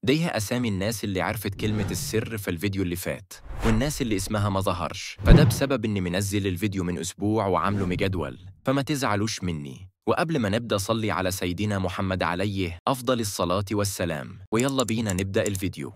دي أسامي الناس اللي عرفت كلمة السر في الفيديو اللي فات، والناس اللي اسمها ما ظهرش، فده بسبب إني منزل الفيديو من أسبوع وعامله مجدول، فما تزعلوش مني. وقبل ما نبدأ صلي على سيدنا محمد عليه أفضل الصلاة والسلام، ويلا بينا نبدأ الفيديو.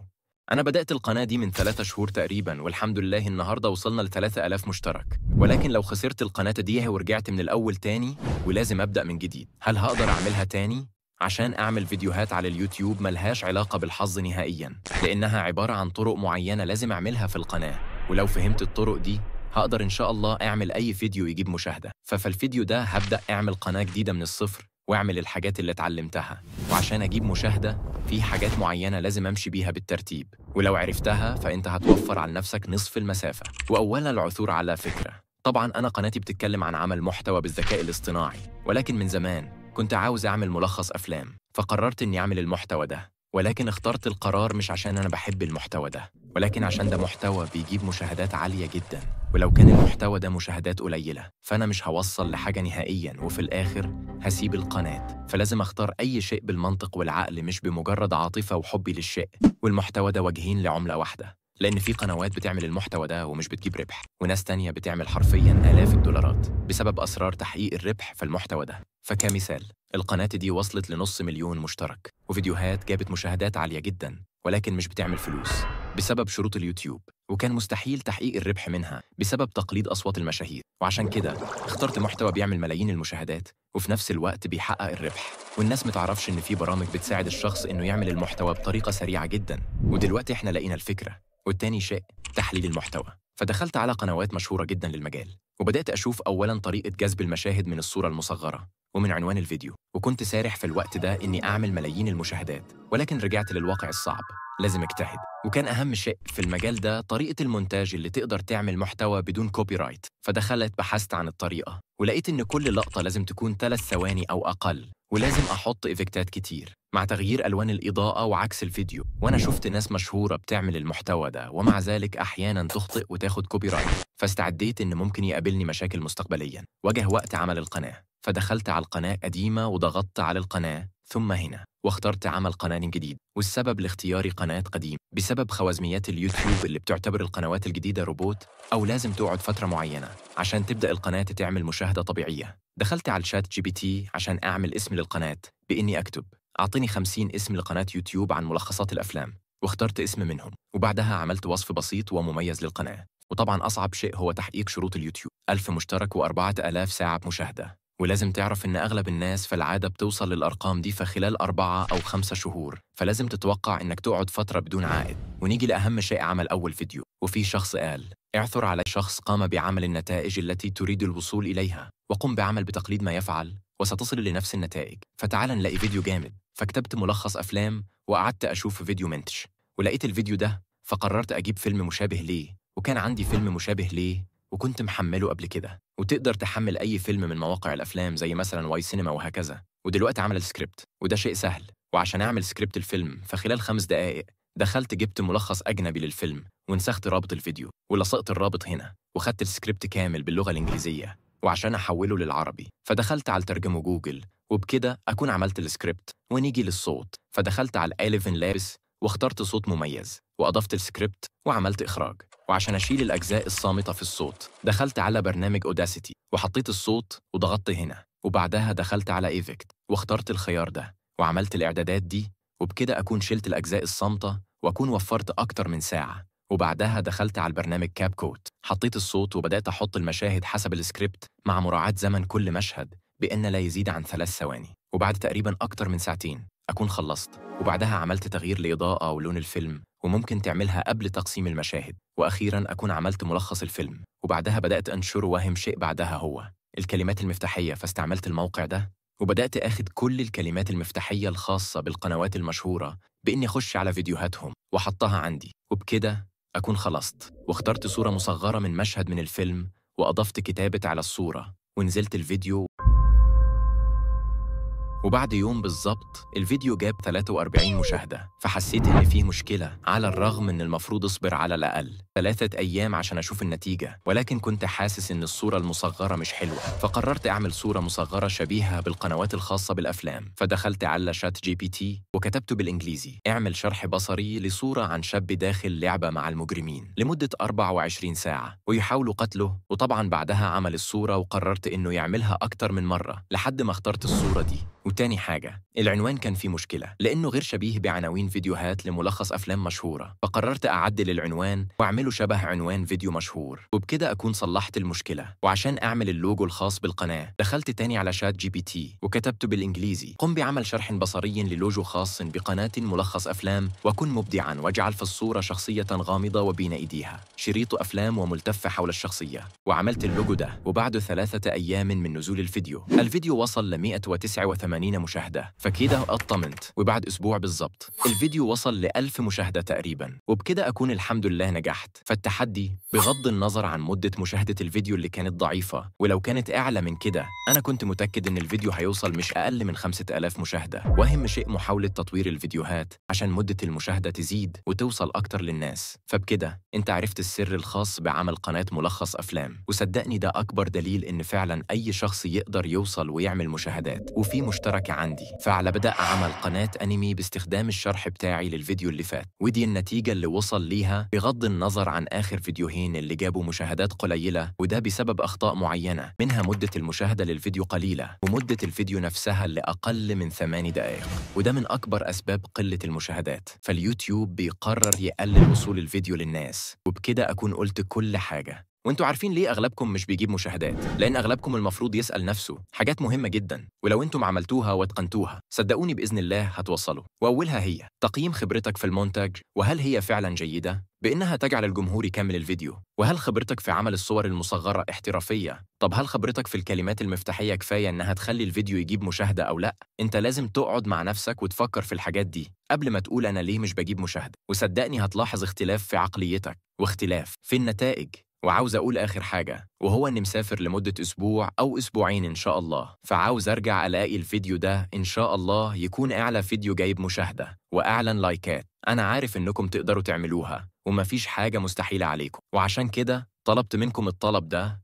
أنا بدأت القناة دي من 3 شهور تقريباً، والحمد لله النهاردة وصلنا ل 3000 مشترك، ولكن لو خسرت القناة دي ورجعت من الأول تاني ولازم أبدأ من جديد، هل هقدر أعملها تاني؟ عشان أعمل فيديوهات على اليوتيوب ملهاش علاقة بالحظ نهائياً، لأنها عبارة عن طرق معينة لازم أعملها في القناة، ولو فهمت الطرق دي هقدر إن شاء الله أعمل أي فيديو يجيب مشاهدة. ففي الفيديو ده هبدأ أعمل قناة جديدة من الصفر وأعمل الحاجات اللي اتعلمتها، وعشان أجيب مشاهدة في حاجات معينة لازم أمشي بيها بالترتيب، ولو عرفتها فأنت هتوفر على نفسك نصف المسافة. وأولا العثور على فكرة. طبعاً أنا قناتي بتتكلم عن عمل محتوى بالذكاء الاصطناعي، ولكن من زمان كنت عاوز أعمل ملخص أفلام، فقررت إني أعمل المحتوى ده، ولكن اخترت القرار مش عشان أنا بحب المحتوى ده، ولكن عشان ده محتوى بيجيب مشاهدات عالية جداً، ولو كان المحتوى ده مشاهدات قليلة فأنا مش هوصل لحاجة نهائياً، وفي الآخر هسيب القناة. فلازم أختار أي شيء بالمنطق والعقل، مش بمجرد عاطفة وحبي للشيء. والمحتوى ده وجهين لعملة واحدة، لأن في قنوات بتعمل المحتوى ده ومش بتجيب ربح، وناس تانية بتعمل حرفياً آلاف الدولارات بسبب أسرار تحقيق الربح في المحتوى ده. فكمثال، القناة دي وصلت ل500,000 مشترك، وفيديوهات جابت مشاهدات عالية جداً، ولكن مش بتعمل فلوس بسبب شروط اليوتيوب، وكان مستحيل تحقيق الربح منها بسبب تقليد أصوات المشاهير. وعشان كده اخترت محتوى بيعمل ملايين المشاهدات وفي نفس الوقت بيحقق الربح، والناس متعرفش إن في برامج بتساعد الشخص إنه يعمل المحتوى بطريقة سريعة جداً. ودلوقتي إحنا لقينا الفكرة، والتاني شيء تحليل المحتوى. فدخلت على قنوات مشهورة جداً للمجال، وبدأت أشوف أولاً طريقة جذب المشاهد من الصورة المصغرة ومن عنوان الفيديو، وكنت سارح في الوقت ده إني أعمل ملايين المشاهدات، ولكن رجعت للواقع الصعب، لازم اجتهد. وكان أهم شيء في المجال ده طريقة المونتاج اللي تقدر تعمل محتوى بدون كوبي رايت. فدخلت بحثت عن الطريقة، ولقيت إن كل لقطة لازم تكون 3 ثواني أو أقل، ولازم أحط إفكتات كتير مع تغيير ألوان الإضاءة وعكس الفيديو. وأنا شفت ناس مشهورة بتعمل المحتوى ده، ومع ذلك أحياناً تخطئ وتاخد كوبي رايت، فاستعديت إن ممكن يقابلني مشاكل مستقبلياً. وجه وقت عمل القناة، فدخلت على القناة قديمة وضغطت على القناة ثم هنا، واخترت عمل قناة جديد. والسبب لاختياري قناة قديم بسبب خوارزميات اليوتيوب اللي بتعتبر القنوات الجديدة روبوت، أو لازم تقعد فترة معينة عشان تبدأ القناة تعمل مشاهدة طبيعية. دخلت على الشات جي بي تي عشان أعمل اسم للقناة بإني أكتب أعطيني 50 اسم لقناة يوتيوب عن ملخصات الأفلام، واخترت اسم منهم، وبعدها عملت وصف بسيط ومميز للقناة. وطبعاً أصعب شيء هو تحقيق شروط اليوتيوب، 1000 مشترك و4000 ساعة مشاهدة. ولازم تعرف إن أغلب الناس في العادة بتوصل للأرقام دي في خلال 4 أو 5 شهور، فلازم تتوقع إنك تقعد فترة بدون عائد. ونيجي لأهم شيء، عمل أول فيديو. وفي شخص قال اعثر على شخص قام بعمل النتائج التي تريد الوصول إليها، وقم بعمل بتقليد ما يفعل وستصل لنفس النتائج. فتعال نلاقي فيديو جامد. فكتبت ملخص أفلام وقعدت أشوف فيديو منتج، ولقيت الفيديو ده، فقررت أجيب فيلم مشابه ليه. وكان عندي فيلم مشابه ليه وكنت محمله قبل كده، وتقدر تحمل أي فيلم من مواقع الأفلام زي مثلا واي سينما وهكذا. ودلوقتي عمل السكريبت، وده شيء سهل. وعشان أعمل سكريبت الفيلم فخلال 5 دقائق دخلت جبت ملخص أجنبي للفيلم ونسخت رابط الفيديو ولصقت الرابط هنا، وخدت السكريبت كامل باللغة الإنجليزية، وعشان أحوله للعربي فدخلت على الترجمة جوجل، وبكده أكون عملت السكريبت. ونيجي للصوت، فدخلت على إليفن لابس واخترت صوت مميز، وأضفت السكريبت وعملت إخراج. وعشان أشيل الأجزاء الصامتة في الصوت دخلت على برنامج أوداسيتي وحطيت الصوت وضغطت هنا، وبعدها دخلت على إيفكت واخترت الخيار ده وعملت الإعدادات دي، وبكده أكون شلت الأجزاء الصامتة وأكون وفرت أكتر من ساعة. وبعدها دخلت على البرنامج كاب كوت، حطيت الصوت وبدأت أحط المشاهد حسب السكريبت مع مراعاة زمن كل مشهد بأن لا يزيد عن 3 ثواني، وبعد تقريباً أكتر من ساعتين أكون خلصت. وبعدها عملت تغيير لإضاءة ولون الفيلم، وممكن تعملها قبل تقسيم المشاهد. وأخيراً أكون عملت ملخص الفيلم، وبعدها بدأت أنشره. وأهم شيء بعدها هو الكلمات المفتاحية، فاستعملت الموقع ده وبدأت أخذ كل الكلمات المفتاحية الخاصة بالقنوات المشهورة بإني أخش على فيديوهاتهم وحطها عندي، وبكده أكون خلصت. واخترت صورة مصغرة من مشهد من الفيلم وأضفت كتابة على الصورة ونزلت الفيديو، وبعد يوم بالظبط الفيديو جاب 43 مشاهدة، فحسيت إن فيه مشكلة، على الرغم إن المفروض أصبر على الأقل 3 أيام عشان أشوف النتيجة، ولكن كنت حاسس إن الصورة المصغرة مش حلوة، فقررت أعمل صورة مصغرة شبيهة بالقنوات الخاصة بالأفلام. فدخلت على شات جي بي تي وكتبت بالإنجليزي: اعمل شرح بصري لصورة عن شاب داخل لعبة مع المجرمين لمدة 24 ساعة ويحاولوا قتله. وطبعا بعدها عمل الصورة، وقررت إنه يعملها أكتر من مرة لحد ما اخترت الصورة دي. وتاني حاجة، العنوان كان فيه مشكلة لأنه غير شبيه بعناوين فيديوهات لملخص أفلام مشهورة، فقررت أعدل العنوان وأعمله شبه عنوان فيديو مشهور، وبكده أكون صلحت المشكلة. وعشان أعمل اللوجو الخاص بالقناة دخلت تاني على شات جي بي تي وكتبت بالإنجليزي: قم بعمل شرح بصري للوجو خاص بقناة ملخص أفلام، وكن مبدعاً واجعل في الصورة شخصية غامضة وبين أيديها شريط أفلام وملتفة حول الشخصية. وعملت اللوجو ده، وبعد 3 أيام من نزول الفيديو وصل ل 189 مشاهدة، فكده اطمنت. وبعد أسبوع بالظبط الفيديو وصل ل1000 مشاهدة تقريباً، وبكده أكون الحمد لله نجحت. فالتحدي بغض النظر عن مدة مشاهدة الفيديو اللي كانت ضعيفة، ولو كانت أعلى من كده أنا كنت متأكد إن الفيديو هيوصل مش أقل من 5000 مشاهدة. وأهم شيء محاولة تطوير الفيديوهات عشان مدة المشاهدة تزيد وتوصل أكتر للناس. فبكده أنت عرفت السر الخاص بعمل قناة ملخص أفلام، وصدقني ده أكبر دليل إن فعلاً أي شخص يقدر يوصل ويعمل مشاهدات. وفي مشتركة عندي، فعلى بدأ أعمل قناة أنمي باستخدام الشرح بتاعي للفيديو اللي فات، ودي النتيجة اللي وصل ليها بغض النظر عن آخر فيديوهين اللي جابوا مشاهدات قليلة. وده بسبب أخطاء معينة، منها مدة المشاهدة للفيديو قليلة، ومدة الفيديو نفسها اللي أقل من 8 دقائق، وده من أكبر أسباب قلة المشاهدات. فاليوتيوب بيقرر يقلل وصول الفيديو للناس، وبكده أكون قلت كل حاجة. وانتوا عارفين ليه أغلبكم مش بيجيب مشاهدات؟ لأن أغلبكم المفروض يسأل نفسه حاجات مهمة جدا، ولو انتم عملتوها واتقنتوها صدقوني بإذن الله هتوصلوا. وأولها هي تقييم خبرتك في المونتاج، وهل هي فعلا جيدة بإنها تجعل الجمهور يكمل الفيديو؟ وهل خبرتك في عمل الصور المصغرة احترافية؟ طب هل خبرتك في الكلمات المفتاحية كفاية إنها تخلي الفيديو يجيب مشاهدة أو لأ؟ انت لازم تقعد مع نفسك وتفكر في الحاجات دي قبل ما تقول أنا ليه مش بجيب مشاهدة. وصدقني هتلاحظ اختلاف في عقليتك واختلاف في النتائج. وعاوز أقول آخر حاجة، وهو إني مسافر لمدة أسبوع أو أسبوعين إن شاء الله، فعاوز أرجع ألاقي الفيديو ده إن شاء الله يكون أعلى فيديو جايب مشاهدة وأعلى لايكات. أنا عارف إنكم تقدروا تعملوها ومفيش حاجة مستحيلة عليكم، وعشان كده طلبت منكم الطلب ده.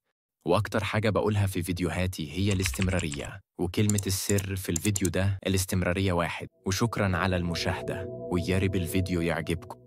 وأكتر حاجة بقولها في فيديوهاتي هي الاستمرارية، وكلمة السر في الفيديو ده الاستمرارية 1. وشكراً على المشاهدة، ويا رب الفيديو يعجبكم.